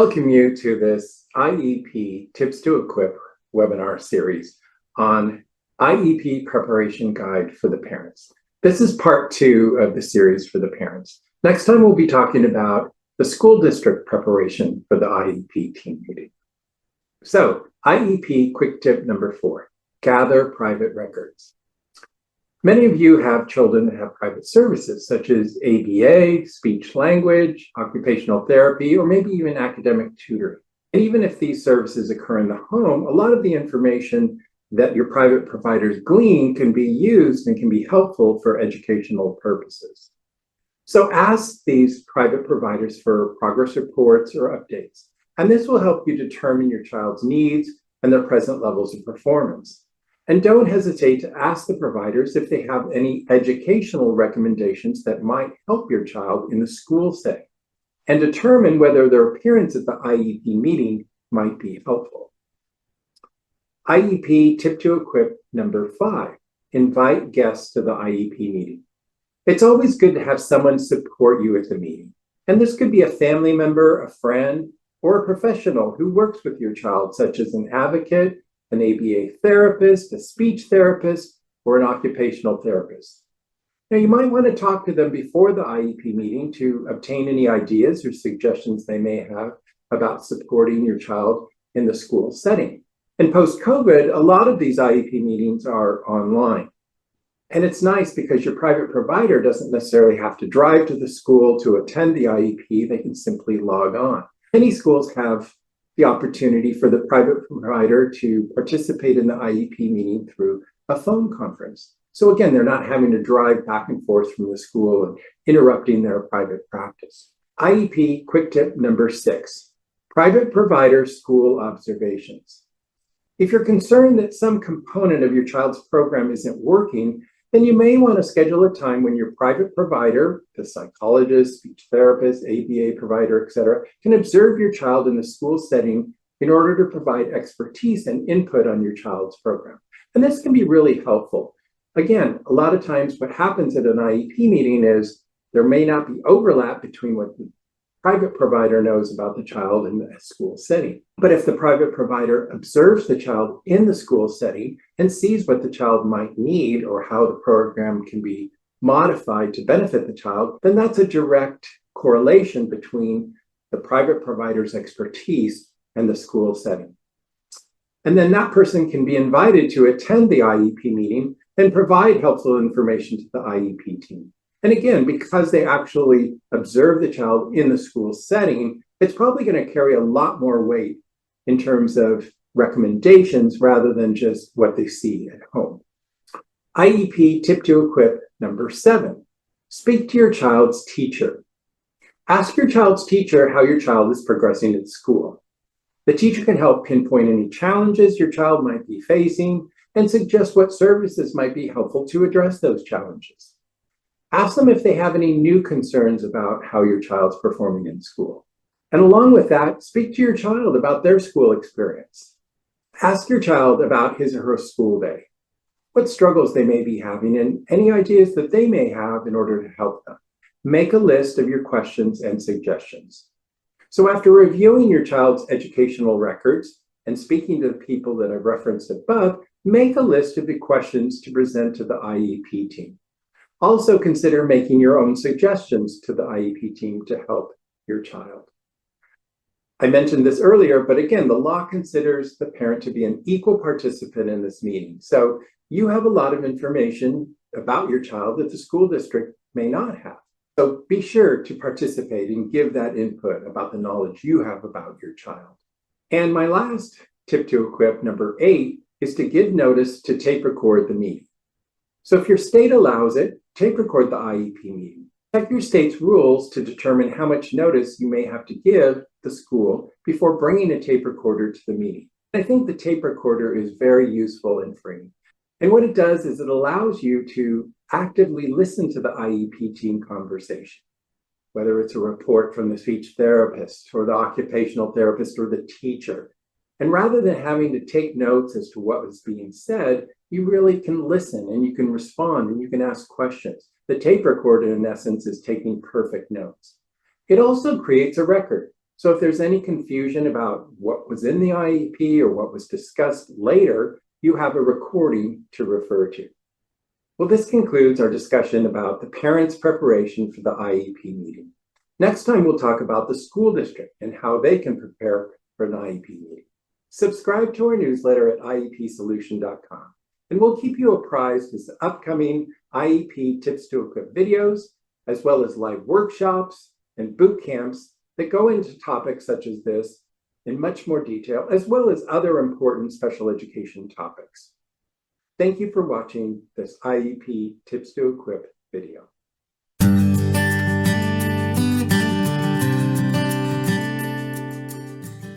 welcome you to this IEP Tips to Equip webinar series on IEP Preparation Guide for the Parents. This is part 2 of the series for the parents. Next time we'll be talking about the school district preparation for the IEP team meeting. So IEP quick tip number 4, gather private records. Many of you have children that have private services such as ABA, speech language, occupational therapy, or maybe even academic tutoring. And even if these services occur in the home, a lot of the information that your private providers glean can be used and can be helpful for educational purposes. So ask these private providers for progress reports or updates, and this will help you determine your child's needs and their present levels of performance. And don't hesitate to ask the providers if they have any educational recommendations that might help your child in the school setting, and determine whether their appearance at the IEP meeting might be helpful. IEP Tip to Equip number 5, invite guests to the IEP meeting. It's always good to have someone support you at the meeting. And this could be a family member, a friend, or a professional who works with your child, such as an advocate, an ABA therapist, a speech therapist, or an occupational therapist. Now, you might want to talk to them before the IEP meeting to obtain any ideas or suggestions they may have about supporting your child in the school setting. And post-COVID, a lot of these IEP meetings are online. And it's nice because your private provider doesn't necessarily have to drive to the school to attend the IEP. They can simply log on. Many schools have the opportunity for the private provider to participate in the IEP meeting through a phone conference. So again, they're not having to drive back and forth from the school and interrupting their private practice. IEP quick tip number 6, private provider school observations. If you're concerned that some component of your child's program isn't working, then you may want to schedule a time when your private provider, the psychologist, speech therapist, ABA provider, etc., can observe your child in the school setting in order to provide expertise and input on your child's program. And this can be really helpful. Again, a lot of times what happens at an IEP meeting is there may not be overlap between what the private provider knows about the child in the school setting. But if the private provider observes the child in the school setting and sees what the child might need or how the program can be modified to benefit the child, then that's a direct correlation between the private provider's expertise and the school setting. And then that person can be invited to attend the IEP meeting and provide helpful information to the IEP team. And again, because they actually observe the child in the school setting, it's probably going to carry a lot more weight in terms of recommendations rather than just what they see at home. IEP Tip to Equip number 7, speak to your child's teacher. Ask your child's teacher how your child is progressing at school. The teacher can help pinpoint any challenges your child might be facing and suggest what services might be helpful to address those challenges. Ask them if they have any new concerns about how your child's performing in school. And along with that, speak to your child about their school experience. Ask your child about his or her school day, what struggles they may be having, and any ideas that they may have in order to help them. Make a list of your questions and suggestions. So after reviewing your child's educational records and speaking to the people that I've referenced above, make a list of the questions to present to the IEP team. Also consider making your own suggestions to the IEP team to help your child. I mentioned this earlier, but again, the law considers the parent to be an equal participant in this meeting. So you have a lot of information about your child that the school district may not have. So be sure to participate and give that input about the knowledge you have about your child. And my last tip to equip, number 8, is to give notice to tape record the meeting. So if your state allows it, tape record the IEP meeting. Check your state's rules to determine how much notice you may have to give the school before bringing a tape recorder to the meeting. I think the tape recorder is very useful and free. And what it does is it allows you to actively listen to the IEP team conversation, whether it's a report from the speech therapist or the occupational therapist or the teacher. And rather than having to take notes as to what was being said, you really can listen and you can respond and you can ask questions. The tape recorder, in essence, is taking perfect notes. It also creates a record. So if there's any confusion about what was in the IEP or what was discussed later, you have a recording to refer to. Well, this concludes our discussion about the parents' preparation for the IEP meeting. Next time, we'll talk about the school district and how they can prepare for an IEP meeting. Subscribe to our newsletter at iepsolution.com, and we'll keep you apprised with upcoming IEP Tips to Equip videos, as well as live workshops and boot camps that go into topics such as this in much more detail, as well as other important special education topics. Thank you for watching this IEP Tips to Equip video.